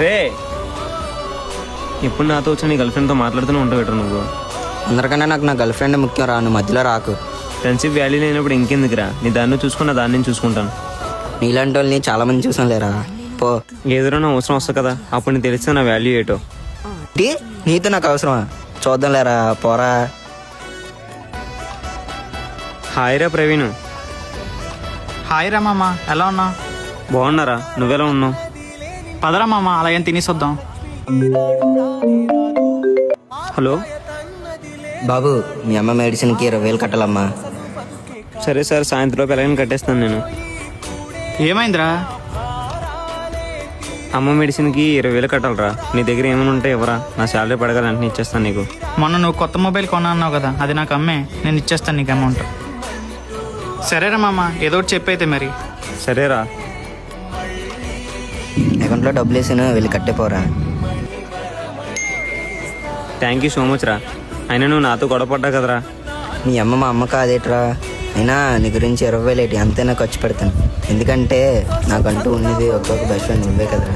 రే ఇప్పుడు నాతో వచ్చి నీ గర్ల్ ఫ్రెండ్తో మాట్లాడుతూనే ఉంటావు ఎటు నువ్వు. అందరికన్నా నాకు నా గర్ల్ ఫ్రెండ్ ముఖ్యం రా, నువ్వు మధ్యలో రాకు. ఫ్రెండ్షిప్ వాల్యూ లేనప్పుడు ఇంకెందుకురా, నీ దాన్ని చూసుకున్న దాన్ని నేను చూసుకుంటాను. నీలాంటి వాళ్ళని చాలా మంది చూసాను లేరా, పో. ఏదైనా అవసరం వస్తుంది కదా, అప్పుడు నీకు తెలిస్తే నా వాల్యూ ఏటో. నీతో నాకు అవసరమా? చూద్దాం లేరా, పోరా. హాయ్ రా ప్రవీణ్. హాయ్ రా మామ, ఎలా ఉన్నావు? బాగున్నారా, నువ్వెలా ఉన్నావు? పదరా మామ, అలాగేం తినేసొద్దాం. హలో బాబు, మీ అమ్మ మెడిసిన్కి 20,000 కట్టాలమ్మా. సరే సార్, సాయంత్రం ఎలాగైనా కట్టేస్తాను నేను. ఏమైందిరా? అమ్మ మెడిసిన్కి 20,000 కట్టాలరా. నీ దగ్గర ఏమైనా ఉంటే ఎవరా, నా శాలరీ పడగల వెంటనే ఇచ్చేస్తాను నీకు. మొన్న నువ్వు కొత్త మొబైల్ కొన్నా అన్నావు కదా, అది నాకు అమ్మే, నేను ఇచ్చేస్తాను నీకు అమౌంట్. సరేరా మామ, ఏదో ఒకటి చెప్పైతే మరి. సరేరా. అకౌంట్లో డబ్బులు వేసాను, వెళ్ళి కట్టేపోరా. థ్యాంక్ యూ సో మచ్ రా. అయినా నువ్వు నాతో గొడవపడ్డా కదరా. మీ అమ్మ మా అమ్మ కాదేట్రా, అయినా నీ గురించి 20,000 ఏంటి, అంతైనా ఖర్చు పెడతాను. ఎందుకంటే నాకంటూ ఉన్నది ఒక్కొక్క బెస్ట్ ఫ్రెండ్ నువ్వే కదరా.